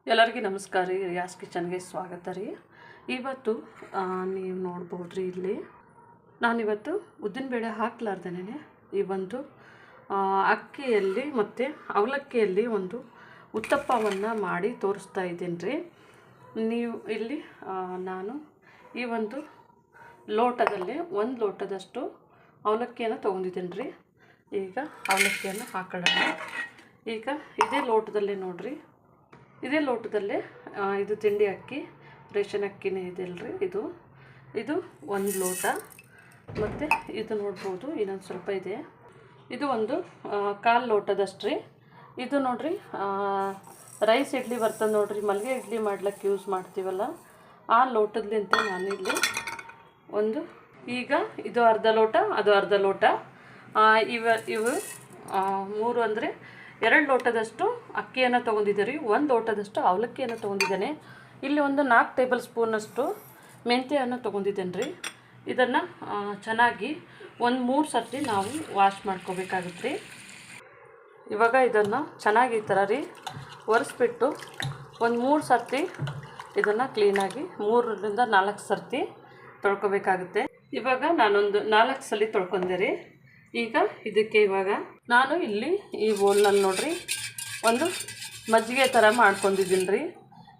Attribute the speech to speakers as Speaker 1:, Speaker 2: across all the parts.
Speaker 1: ಎಲ್ಲರಿಗೂ ನಮಸ್ಕಾರ ರೀ. ರಿಯಾಸ್ ಕಿಚನ್ಗೆ ಸ್ವಾಗತ ರೀ. ಇವತ್ತು ನೀವು ನೋಡ್ಬೋದು ರೀ, ಇಲ್ಲಿ ನಾನಿವತ್ತು ಉದ್ದಿನಬೇಳೆ ಹಾಕ್ಲಾರ್ದೇನೆ ಈ ಒಂದು ಅಕ್ಕಿಯಲ್ಲಿ ಮತ್ತು ಅವಲಕ್ಕಿಯಲ್ಲಿ ಒಂದು ಉತ್ತಪ್ಪವನ್ನು ಮಾಡಿ ತೋರಿಸ್ತಾ ಇದ್ದೀನಿ ರೀ. ನೀವು ಇಲ್ಲಿ ನಾನು ಈ ಒಂದು ಲೋಟದಲ್ಲಿ 1 ಲೋಟದಷ್ಟು ಅವಲಕ್ಕಿಯನ್ನು ತೊಗೊಂಡಿದ್ದೀನಿ ರೀ. ಈಗ ಅವಲಕ್ಕಿಯನ್ನು ಹಾಕೊಳ್ಳೋಣ. ಈಗ ಇದೇ ಲೋಟದಲ್ಲಿ ನೋಡಿರಿ, ಇದೇ ಲೋಟದಲ್ಲೇ ಇದು ತಿಂಡಿ ಅಕ್ಕಿ, ರೇಷನ್ ಅಕ್ಕಿನೇ ಇದೆ ಅಲ್ರಿ. ಇದು 1 ಲೋಟ. ಮತ್ತು ಇದು ನೋಡ್ಬೋದು ಇನ್ನೊಂದು ಸ್ವಲ್ಪ ಇದೆ. ಇದು ಒಂದು 1/4 ಲೋಟದಷ್ಟು ರೀ. ಇದು ನೋಡಿರಿ ರೈಸ್ ಇಡ್ಲಿ ಬರ್ತದೆ ನೋಡಿರಿ, ಮಲ್ಲಿಗೆ ಇಡ್ಲಿ ಮಾಡ್ಲಿಕ್ಕೆ ಯೂಸ್ ಮಾಡ್ತೀವಲ್ಲ ಆ ಲೋಟದ್ಲಿಂತ ನಾನಿಲ್ಲಿ ಈಗ ಇದು ಅರ್ಧ ಲೋಟ, ಅದು ಅರ್ಧ ಲೋಟ. ಇವು 3 ಅಂದರೆ 2 ಲೋಟದಷ್ಟು ಅಕ್ಕಿಯನ್ನು ತೊಗೊಂಡಿದ್ದೀರಿ, 1 ಲೋಟದಷ್ಟು ಅವಲಕ್ಕಿಯನ್ನು ತೊಗೊಂಡಿದ್ದೇನೆ. ಇಲ್ಲಿ ಒಂದು 4 ಟೇಬಲ್ ಸ್ಪೂನಷ್ಟು ಮೆಂತ್ಯವನ್ನು ತೊಗೊಂಡಿದ್ದೇನೆ ರೀ. ಇದನ್ನು ಚೆನ್ನಾಗಿ 3 ಸರ್ತಿ ನಾವು ವಾಶ್ ಮಾಡ್ಕೋಬೇಕಾಗುತ್ತೆ ರೀ. ಇವಾಗ ಇದನ್ನು ಚೆನ್ನಾಗಿ ಈ ಥರ ರೀ ಒರೆಸ್ಬಿಟ್ಟು 3 ಸರ್ತಿ ಇದನ್ನು ಕ್ಲೀನಾಗಿ 3ರಿಂದ 4 ಸರ್ತಿ ತೊಳ್ಕೊಬೇಕಾಗುತ್ತೆ. ಇವಾಗ ನಾನೊಂದು 4 ಸಲ ತೊಳ್ಕೊಂಡೆ ರೀ. ಈಗ ಇದಕ್ಕೆ ಇವಾಗ ನಾನು ಇಲ್ಲಿ ಈ ಬೌಲ್ನಲ್ಲಿ ನೋಡಿರಿ ಒಂದು ಮಜ್ಜಿಗೆ ಥರ ಮಾಡ್ಕೊಂಡಿದ್ದೀನಿ ರೀ.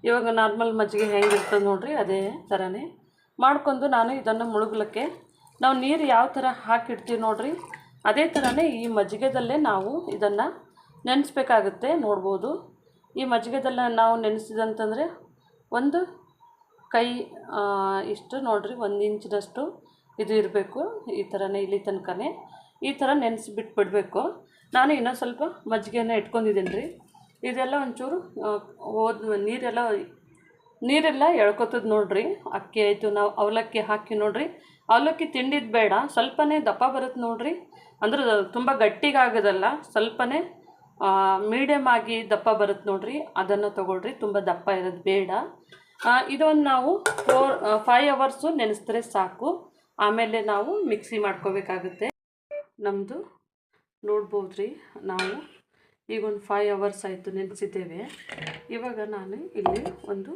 Speaker 1: ಇವಾಗ ನಾರ್ಮಲ್ ಮಜ್ಜಿಗೆ ಹೆಂಗಿರ್ತದೆ ನೋಡಿರಿ, ಅದೇ ಥರನೇ ಮಾಡ್ಕೊಂಡು ನಾನು ಇದನ್ನು ಮುಳುಗ್ಲಿಕ್ಕೆ ನಾವು ನೀರು ಯಾವ ಥರ ಹಾಕಿಡ್ತೀವಿ ನೋಡಿರಿ, ಅದೇ ಥರನೇ ಈ ಮಜ್ಜಿಗೆದಲ್ಲೇ ನಾವು ಇದನ್ನು ನೆನೆಸ್ಬೇಕಾಗುತ್ತೆ. ನೋಡ್ಬೋದು ಈ ಮಜ್ಜಿಗೆದಲ್ಲ ನಾವು ನೆನೆಸಿದಂತಂದರೆ ಒಂದು ಕೈ ಇಷ್ಟು ನೋಡಿರಿ, 1 ಇಂಚಿನಷ್ಟು ಇದು ಇರಬೇಕು. ಈ ಥರನೇ ಇಲ್ಲಿ ತನಕನೇ ಈ ಥರ ಬಿಡಬೇಕು. ನಾನು ಇನ್ನೂ ಸ್ವಲ್ಪ ಮಜ್ಜಿಗೆನ ಇಟ್ಕೊಂಡಿದ್ದೀನಿ ರೀ. ಇದೆಲ್ಲ ಒಂಚೂರು ನೀರೆಲ್ಲ ಎಳ್ಕೊತದ ನೋಡಿರಿ. ಅಕ್ಕಿ ಆಯಿತು, ನಾವು ಅವಲಕ್ಕಿ ಹಾಕಿ ನೋಡಿರಿ, ಅವಲಕ್ಕಿ ತಿಂಡಿದ್ದು ಬೇಡ, ಸ್ವಲ್ಪನೇ ದಪ್ಪ ಬರುತ್ತೆ ನೋಡಿರಿ. ಅಂದ್ರೆ ತುಂಬ ಗಟ್ಟಿಗಾಗೋದಲ್ಲ, ಸ್ವಲ್ಪನೇ ಮೀಡಿಯಮ್ ಆಗಿ ದಪ್ಪ ಬರುತ್ತೆ ನೋಡಿರಿ, ಅದನ್ನು ತೊಗೊಳ್ರಿ. ತುಂಬ ದಪ್ಪ ಇರೋದು ಬೇಡ. ಇದೊಂದು ನಾವು 5 ಅವರ್ಸು ನೆನೆಸಿದ್ರೆ ಸಾಕು. ಆಮೇಲೆ ನಾವು ಮಿಕ್ಸಿ ಮಾಡ್ಕೋಬೇಕಾಗುತ್ತೆ. ನಮ್ಮದು ನೋಡ್ಬೋದು ರೀ, ನಾವು ಈಗ ಒಂದು 5 ಅವರ್ಸ್ ಆಯಿತು ನೆನೆಸಿದ್ದೇವೆ. ಇವಾಗ ನಾನು ಇಲ್ಲಿ ಒಂದು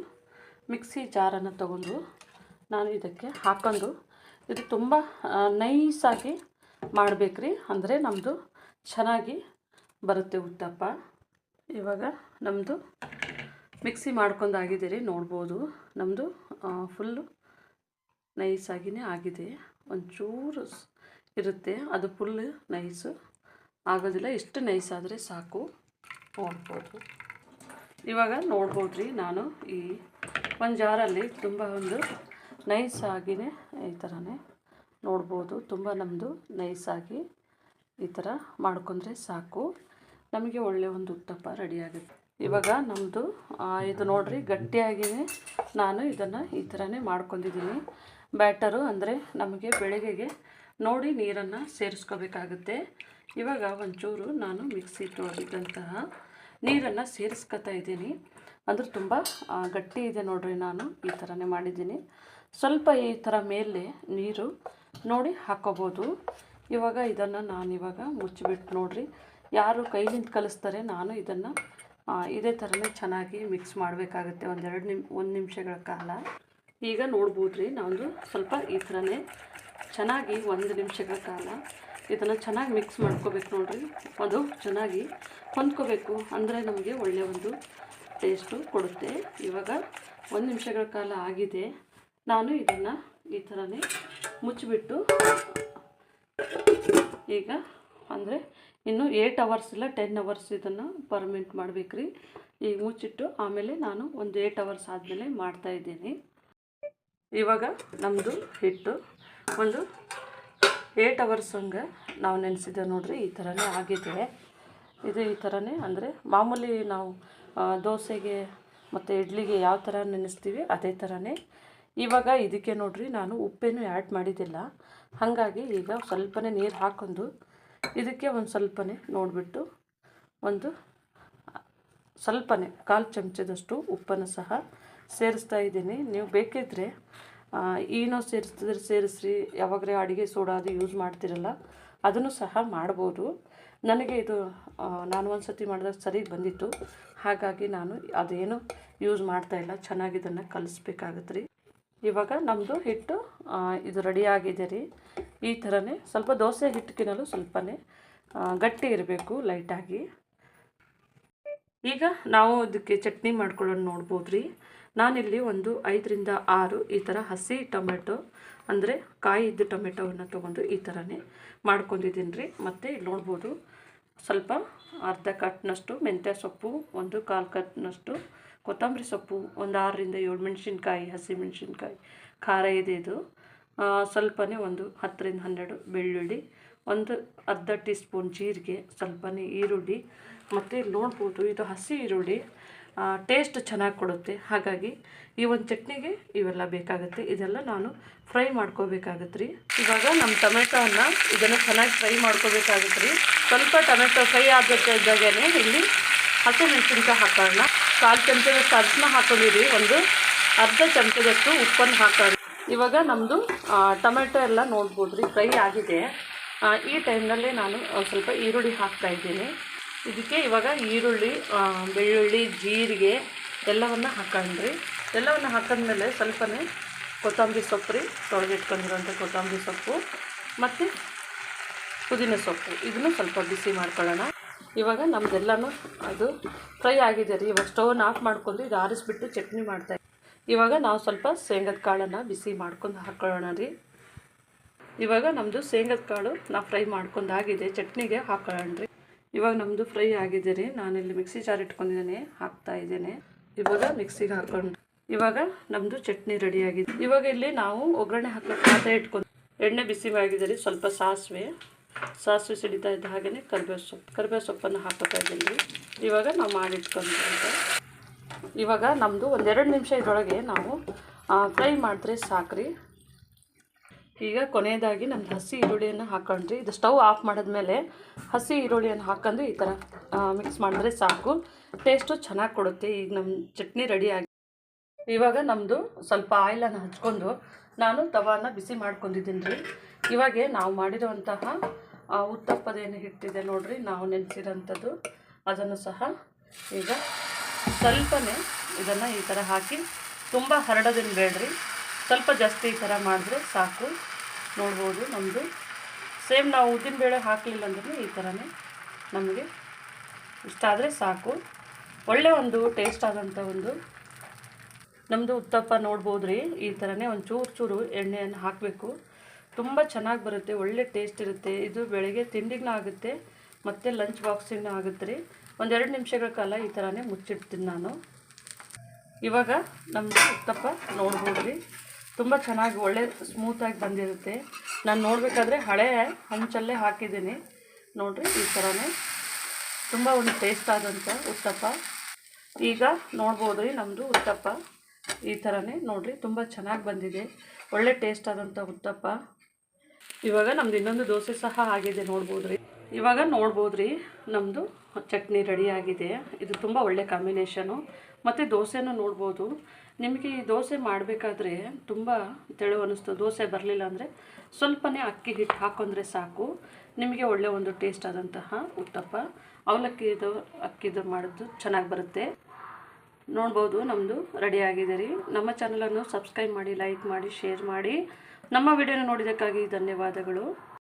Speaker 1: ಮಿಕ್ಸಿ ಜಾರನ್ನು ತಗೊಂಡು ನಾನು ಇದಕ್ಕೆ ಹಾಕೊಂಡು ಇದು ತುಂಬ ನೈಸಾಗಿ ಮಾಡಬೇಕ್ರಿ, ಅಂದರೆ ನಮ್ಮದು ಚೆನ್ನಾಗಿ ಬರುತ್ತೆ ಉತ್ತಪ್ಪ. ಇವಾಗ ನಮ್ಮದು ಮಿಕ್ಸಿ ಮಾಡ್ಕೊಂಡಾಗಿದೆ ರೀ. ನೋಡ್ಬೋದು ನಮ್ಮದು ಫುಲ್ಲು ನೈಸಾಗಿಯೇ ಆಗಿದೆ. ಒಂಚೂರು ಇರುತ್ತೆ, ಅದು ಫುಲ್ ನೈಸು ಆಗೋದಿಲ್ಲ, ಇಷ್ಟು ನೈಸ್ ಆದರೆ ಸಾಕು. ನೋಡ್ಬೋದು ಇವಾಗ ನೋಡ್ಬೋದು ರೀ, ನಾನು ಈ ಒಂದು ಜಾರಲ್ಲಿ ತುಂಬ ಒಂದು ನೈಸಾಗಿಯೇ ಈ ಥರನೇ ನೋಡ್ಬೋದು. ತುಂಬ ನಮ್ಮದು ನೈಸಾಗಿ ಈ ಥರ ಮಾಡ್ಕೊಂಡ್ರೆ ಸಾಕು, ನಮಗೆ ಒಳ್ಳೆಯ ಒಂದು ಉತ್ತಪ್ಪ ರೆಡಿಯಾಗುತ್ತೆ. ಇವಾಗ ನಮ್ಮದು ಇದು ನೋಡಿರಿ ಗಟ್ಟಿಯಾಗಿಯೇ ನಾನು ಇದನ್ನು ಈ ಥರನೇ ಮಾಡ್ಕೊಂಡಿದ್ದೀನಿ. ಬ್ಯಾಟರು ಅಂದರೆ ನಮಗೆ ಬೆಳಗ್ಗೆಗೆ ನೋಡಿ ನೀರನ್ನು ಸೇರಿಸ್ಕೋಬೇಕಾಗುತ್ತೆ. ಇವಾಗ ಒಂಚೂರು ನಾನು ಮಿಕ್ಸಿ ತೊಳೆದಿದ್ದಂತಹ ನೀರನ್ನು ಸೇರಿಸ್ಕೊತಾ ಇದ್ದೀನಿ. ಅಂದರೆ ತುಂಬ ಗಟ್ಟಿ ಇದೆ ನೋಡಿರಿ, ನಾನು ಈ ಥರನೇ ಮಾಡಿದ್ದೀನಿ. ಸ್ವಲ್ಪ ಈ ಥರ ಮೇಲೆ ನೀರು ನೋಡಿ ಹಾಕ್ಕೋಬೋದು. ಇವಾಗ ಇದನ್ನು ನಾನಿವಾಗ ಮುಚ್ಚಿಬಿಟ್ಟು ನೋಡಿರಿ, ಯಾರು ಕೈಲಿಂದ ಕಲಿಸ್ತಾರೆ, ನಾನು ಇದನ್ನು ಇದೇ ಥರನೇ ಚೆನ್ನಾಗಿ ಮಿಕ್ಸ್ ಮಾಡಬೇಕಾಗುತ್ತೆ 1 ನಿಮಿಷಗಳ ಕಾಲ. ಈಗ ನೋಡ್ಬೋದು ರೀ, ನಾನು ಸ್ವಲ್ಪ ಈ ಥರನೇ ಚೆನ್ನಾಗಿ 1 ನಿಮಿಷಗಳ ಕಾಲ ಇದನ್ನು ಚೆನ್ನಾಗಿ ಮಿಕ್ಸ್ ಮಾಡ್ಕೋಬೇಕು ನೋಡಿರಿ. ಅದು ಚೆನ್ನಾಗಿ ಹೊಂದ್ಕೋಬೇಕು, ಅಂದರೆ ನಮಗೆ ಒಳ್ಳೆಯ ಒಂದು ಟೇಸ್ಟು ಕೊಡುತ್ತೆ. ಇವಾಗ 1 ನಿಮಿಷಗಳ ಕಾಲ ಆಗಿದೆ. ನಾನು ಇದನ್ನು ಈ ಥರನೇ ಮುಚ್ಚಿಬಿಟ್ಟು ಈಗ ಅಂದರೆ ಇನ್ನು 8 ಅವರ್ಸ್ ಇಲ್ಲ 10 ಅವರ್ಸ್ ಇದನ್ನು ಪರ್ಮೆಂಟ್ ಮಾಡಬೇಕ್ರಿ. ಈಗ ಮುಚ್ಚಿಟ್ಟು ಆಮೇಲೆ ನಾನು ಒಂದು 8 ಅವರ್ಸ್ ಆದಮೇಲೆ ಮಾಡ್ತಾಯಿದ್ದೀನಿ. ಇವಾಗ ನಮ್ಮದು ಹಿಟ್ಟು ಒಂದು 8 ಅವರ್ಸ್ ಹಂಗೆ ನಾವು ನೆನೆಸಿದ್ದೆ ನೋಡಿರಿ, ಈ ಥರನೇ ಆಗಿದೆ. ಇದು ಈ ಥರನೇ ಅಂದರೆ ಮಾಮೂಲಿ ನಾವು ದೋಸೆಗೆ ಮತ್ತು ಇಡ್ಲಿಗೆ ಯಾವ ಥರ ನೆನೆಸ್ತೀವಿ ಅದೇ ಥರನೇ. ಇವಾಗ ಇದಕ್ಕೆ ನೋಡಿರಿ ನಾನು ಉಪ್ಪೇನು ಆ್ಯಡ್ ಮಾಡಿದ್ದಿಲ್ಲ, ಹಾಗಾಗಿ ಈಗ ಸ್ವಲ್ಪನೇ ನೀರು ಹಾಕೊಂಡು ಇದಕ್ಕೆ ಒಂದು ಸ್ವಲ್ಪನೇ ನೋಡಿಬಿಟ್ಟು ಒಂದು ಸ್ವಲ್ಪನೇ 1/4 ಚಮಚದಷ್ಟು ಉಪ್ಪನ್ನು ಸಹ ಸೇರಿಸ್ತಾ ಇದ್ದೀನಿ. ನೀವು ಬೇಕಿದ್ದರೆ ಏನೋ ಸೇರಿಸ್ರಿ, ಯಾವಾಗಲೇ ಅಡುಗೆ ಸೋಡಾ ಅದು ಯೂಸ್ ಮಾಡ್ತಿರಲ್ಲ ಅದನ್ನು ಸಹ ಮಾಡ್ಬೋದು. ನನಗೆ ಇದು ನಾನು ಒಂದು ಸತಿ ಮಾಡಿದಾಗ ಸರಿ ಬಂದಿತ್ತು, ಹಾಗಾಗಿ ನಾನು ಅದೇನು ಯೂಸ್ ಮಾಡ್ತಾಯಿಲ್ಲ. ಚೆನ್ನಾಗಿ ಇದನ್ನು ಕಲಿಸ್ಬೇಕಾಗತ್ತೆ ರೀ. ಇವಾಗ ನಮ್ಮದು ಹಿಟ್ಟು ಇದು ರೆಡಿ ಆಗಿದೆ ರೀ. ಈ ಥರನೇ ಸ್ವಲ್ಪ ದೋಸೆ ಹಿಟ್ಟಿನಲ್ಲೂ ಸ್ವಲ್ಪನೇ ಗಟ್ಟಿ ಇರಬೇಕು ಲೈಟಾಗಿ. ಈಗ ನಾವು ಇದಕ್ಕೆ ಚಟ್ನಿ ಮಾಡ್ಕೊಳ್ಳೋಣ ನೋಡ್ಬೋದು ರೀ. ನಾನಿಲ್ಲಿ ಒಂದು 5 ರಿಂದ 6 ಈ ಥರ ಹಸಿ ಟೊಮೆಟೊ ಅಂದರೆ ಕಾಯಿ ಇದ್ದ ಟೊಮೆಟೊವನ್ನು ತೊಗೊಂಡು ಈ ಥರನೇ ಮಾಡ್ಕೊಂಡಿದ್ದೀನಿ ರೀ. ಮತ್ತು ಇಲ್ಲಿ ನೋಡ್ಬೋದು ಸ್ವಲ್ಪ ಅರ್ಧ ಕಟ್ನಷ್ಟು ಮೆಂತ್ಯ ಸೊಪ್ಪು, 1/4 ಕಟ್ನಷ್ಟು ಕೊತ್ತಂಬರಿ ಸೊಪ್ಪು, ಒಂದು 6 ರಿಂದ 7 ಮೆಣಸಿನ್ಕಾಯಿ, ಹಸಿ ಮೆಣಸಿನ್ಕಾಯಿ ಖಾರ ಇದೆ ಇದು. ಸ್ವಲ್ಪನೇ ಒಂದು 10 ರಿಂದ 12 ಬೆಳ್ಳುಳ್ಳಿ, ಒಂದು ಅರ್ಧ ಟೀ ಸ್ಪೂನ್ ಜೀರಿಗೆ, ಸ್ವಲ್ಪನೇ ಈರುಳ್ಳಿ. ಮತ್ತು ಇಲ್ಲಿ ನೋಡ್ಬೋದು ಇದು ಹಸಿ ಈರುಳ್ಳಿ ಟೇಸ್ಟ್ ಚೆನ್ನಾಗಿ ಕೊಡುತ್ತೆ. ಹಾಗಾಗಿ ಈ ಒಂದು ಚಟ್ನಿಗೆ ಇವೆಲ್ಲ ಬೇಕಾಗುತ್ತೆ. ಇದೆಲ್ಲ ನಾನು ಫ್ರೈ ಮಾಡ್ಕೋಬೇಕಾಗತ್ತೆ ರೀ. ಇವಾಗ ನಮ್ಮ ಟೊಮೆಟೊವನ್ನು ಇದನ್ನು ಚೆನ್ನಾಗಿ ಫ್ರೈ ಮಾಡ್ಕೋಬೇಕಾಗತ್ತೆ ರೀ. ಸ್ವಲ್ಪ ಟೊಮೆಟೊ ಫ್ರೈ ಇದ್ದಾಗೇ ಇಲ್ಲಿ ಹಸಿಮೆಣಸಿನ್ಕಾಯಿ ಹಾಕೋಣ. 1/4 ಚಮಚದಷ್ಟು ಅರಿಶಿನ ಹಾಕೊಂಡಿರಿ, ಒಂದು ಅರ್ಧ ಚಮಚದಷ್ಟು ಉಪ್ಪನ್ನು ಹಾಕೋಣ. ಇವಾಗ ನಮ್ಮದು ಟೊಮೆಟೊ ಎಲ್ಲ ನೋಡ್ಬೋದು ರೀ ಫ್ರೈ ಆಗಿದೆ. ಈ ಟೈಮ್ನಲ್ಲೇ ನಾನು ಸ್ವಲ್ಪ ಈರುಳ್ಳಿ ಹಾಕ್ತಾಯಿದ್ದೀನಿ. ಇದಕ್ಕೆ ಇವಾಗ ಈರುಳ್ಳಿ, ಬೆಳ್ಳುಳ್ಳಿ, ಜೀರಿಗೆ ಎಲ್ಲವನ್ನು ಹಾಕೊಂಡ್ರಿ. ಎಲ್ಲವನ್ನು ಹಾಕಿದ್ಮೇಲೆ ಸ್ವಲ್ಪನೇ ಕೊತ್ತಂಬರಿ ಸೊಪ್ಪು ರೀ, ತೊಳೆದಿಟ್ಕೊಂಡಿರೋಂಥ ಕೊತ್ತಂಬರಿ ಸೊಪ್ಪು ಮತ್ತು ಪುದೀನ ಸೊಪ್ಪು, ಇದನ್ನು ಸ್ವಲ್ಪ ಬಿಸಿ ಮಾಡ್ಕೊಳ್ಳೋಣ. ಇವಾಗ ನಮ್ಮದೆಲ್ಲನೂ ಅದು ಫ್ರೈ ಆಗಿದೆ ರೀ. ಇವಾಗ ಸ್ಟೌವನ್ನು ಆಫ್ ಮಾಡ್ಕೊಂಡು ಇದು ಆರಿಸ್ಬಿಟ್ಟು ಚಟ್ನಿ ಮಾಡ್ತಾಯಿದ್ವಿ. ಇವಾಗ ನಾವು ಸ್ವಲ್ಪ ಶೇಂಗದ ಕಾಳನ್ನು ಬಿಸಿ ಮಾಡ್ಕೊಂಡು ಹಾಕ್ಕೊಳ್ಳೋಣ ರೀ. ಇವಾಗ ನಮ್ಮದು ಶೇಂಗದ ಕಾಳು ನಾವು ಫ್ರೈ ಮಾಡ್ಕೊಂಡಾಗಿದೆ, ಚಟ್ನಿಗೆ ಹಾಕ್ಕೊಳ್ಳೋಣ ರೀ. ಇವಾಗ ನಮ್ಮದು ಫ್ರೈ ಆಗಿದೆ ರೀ. ನಾನಿಲ್ಲಿ ಮಿಕ್ಸಿ ಜಾರ್ ಇಟ್ಕೊಂಡಿದ್ದೇನೆ, ಹಾಕ್ತಾಯಿದ್ದೇನೆ. ಇವಾಗ ಮಿಕ್ಸಿಗೆ ಹಾಕ್ಕೊಂಡು ಇವಾಗ ನಮ್ಮದು ಚಟ್ನಿ ರೆಡಿ ಆಗಿದೆ. ಇವಾಗ ಇಲ್ಲಿ ನಾವು ಒಗ್ಗರಣೆ ಹಾಕಕ್ಕೆ ಪಾತ್ರೆ ಇಟ್ಕೊಂಡು ಎಣ್ಣೆ ಬಿಸಿ ಆಗಿದೆ ರೀ. ಸ್ವಲ್ಪ ಸಾಸಿವೆ ಸಿಡಿತಾ ಇದ್ದ ಹಾಗೆಯೇ ಕರಿಬೇವು ಸೊಪ್ಪನ್ನು ಹಾಕೋತಾ ಇದ್ದೀನಿ ರೀ. ಇವಾಗ ನಾವು ಮಾಡಿಟ್ಕೊಂಡು ಇವಾಗ ನಮ್ಮದು 1-2 ನಿಮಿಷ ಇದರೊಳಗೆ ನಾವು ಫ್ರೈ ಮಾಡಿದ್ರೆ ಸಾಕ್ರಿ. ಈಗ ಕೊನೆಯದಾಗಿ ನಮ್ಮದು ಹಸಿ ಈರುಳ್ಳಿಯನ್ನು ಹಾಕೊಂಡ್ರಿ. ಇದು ಸ್ಟವ್ ಆಫ್ ಮಾಡಿದ್ಮೇಲೆ ಹಸಿ ಈರುಳ್ಳಿಯನ್ನು ಹಾಕೊಂಡು ಈ ಥರ ಮಿಕ್ಸ್ ಮಾಡಿದ್ರೆ ಸಾಕು, ಟೇಸ್ಟು ಚೆನ್ನಾಗಿ ಕೊಡುತ್ತೆ. ಈಗ ನಮ್ಮ ಚಟ್ನಿ ರೆಡಿ ಆಗಿ ಇವಾಗ ನಮ್ಮದು ಸ್ವಲ್ಪ ಆಯಿಲನ್ನು ಹಚ್ಕೊಂಡು ನಾನು ತವಾನ ಬಿಸಿ ಮಾಡ್ಕೊಂಡಿದ್ದೀನಿ ರೀ. ಇವಾಗ ನಾವು ಮಾಡಿರುವಂತಹ ಉತ್ತಪ್ಪದೇನು ಹಿಟ್ಟಿದೆ ನೋಡಿರಿ, ನಾವು ನೆನೆಸಿರೋಂಥದ್ದು, ಅದನ್ನು ಸಹ ಈಗ ಸ್ವಲ್ಪನೇ ಇದನ್ನು ಈ ಥರ ಹಾಕಿ, ತುಂಬ ಹರಡೋದೇನು ಬೇಡ್ರಿ, ಸ್ವಲ್ಪ ಜಾಸ್ತಿ ಈ ಥರ ಮಾಡಿದ್ರೆ ಸಾಕು. ನೋಡ್ಬೋದು ನಮ್ಮದು ಸೇಮ್ ನಾವು ಉದ್ದಿನಬೇಳೆ ಹಾಕಲಿಲ್ಲ ಅಂದ್ರೂ ಈ ಥರನೇ ನಮಗೆ ಇಷ್ಟ ಆದರೆ ಸಾಕು. ಒಳ್ಳೆ ಒಂದು ಟೇಸ್ಟ್ ಆದಂಥ ಒಂದು ನಮ್ಮದು ಉತ್ತಪ್ಪ ನೋಡ್ಬೋದು ರೀ. ಈ ಥರನೇ ಒಂದು ಚೂರು ಎಣ್ಣೆಯನ್ನು ಹಾಕಬೇಕು, ತುಂಬ ಚೆನ್ನಾಗಿ ಬರುತ್ತೆ, ಒಳ್ಳೆ ಟೇಸ್ಟ್ ಇರುತ್ತೆ. ಇದು ಬೆಳಗ್ಗೆ ತಿಂಡಿಗೂ ಆಗುತ್ತೆ ಮತ್ತು ಲಂಚ್ ಬಾಕ್ಸಿಗೂ ಆಗುತ್ತೆ ರೀ. 1-2 ನಿಮಿಷಗಳ ಕಾಲ ಈ ಥರನೇ ಮುಚ್ಚಿಡ್ತೀನಿ ನಾನು. ಇವಾಗ ನಮ್ಮದು ಉತ್ತಪ್ಪ ನೋಡ್ಬೋದು ರೀ, ತುಂಬ ಚೆನ್ನಾಗಿ ಒಳ್ಳೆ ಸ್ಮೂತಾಗಿ ಬಂದಿರುತ್ತೆ. ನಾನು ನೋಡಬೇಕಾದ್ರೆ ಹಳೆ ಹಂಚಲ್ಲೇ ಹಾಕಿದ್ದೀನಿ ನೋಡಿರಿ. ಈ ಥರನೇ ತುಂಬ ಒಂದು ಟೇಸ್ಟ್ ಆದಂಥ ಉತ್ತಪ್ಪ. ಈಗ ನೋಡ್ಬೋದು ರೀ ನಮ್ಮದು ಉತ್ತಪ್ಪ ಈ ಥರನೇ ನೋಡಿರಿ, ತುಂಬ ಚೆನ್ನಾಗಿ ಬಂದಿದೆ, ಒಳ್ಳೆ ಟೇಸ್ಟ್ ಆದಂಥ ಉತ್ತಪ್ಪ. ಇವಾಗ ನಮ್ಮದು ಇನ್ನೊಂದು ದೋಸೆ ಸಹ ಆಗಿದೆ ನೋಡ್ಬೋದು ರೀ. ಇವಾಗ ನೋಡ್ಬೋದು ರೀ ನಮ್ಮದು ಚಟ್ನಿ ರೆಡಿ ಆಗಿದೆ. ಇದು ತುಂಬ ಒಳ್ಳೆ ಕಾಂಬಿನೇಷನು. ಮತ್ತು ದೋಸೆನೂ ನೋಡ್ಬೋದು. ನಿಮಗೆ ಈ ದೋಸೆ ಮಾಡಬೇಕಾದ್ರೆ ತುಂಬ ತೆಳು ಅನ್ನಿಸ್ತು, ದೋಸೆ ಬರಲಿಲ್ಲ ಅಂದರೆ ಸ್ವಲ್ಪನೇ ಅಕ್ಕಿ ಹಿಟ್ಟು ಹಾಕೊಂಡ್ರೆ ಸಾಕು, ನಿಮಗೆ ಒಳ್ಳೆ ಒಂದು ಟೇಸ್ಟ್ ಆದಂತಹ ಉತ್ತಪ್ಪ. ಅವಲಕ್ಕಿದು ಅಕ್ಕಿದು ಮಾಡಿದ್ದು ಚೆನ್ನಾಗಿ ಬರುತ್ತೆ. ನೋಡ್ಬೋದು ನಮ್ಮದು ರೆಡಿ ಆಗಿದೆ ರೀ. ನಮ್ಮ ಚಾನಲನ್ನು ಸಬ್ಸ್ಕ್ರೈಬ್ ಮಾಡಿ, ಲೈಕ್ ಮಾಡಿ, ಶೇರ್ ಮಾಡಿ. ನಮ್ಮ ವಿಡಿಯೋನ ನೋಡಿದ್ದಕ್ಕಾಗಿ ಧನ್ಯವಾದಗಳು.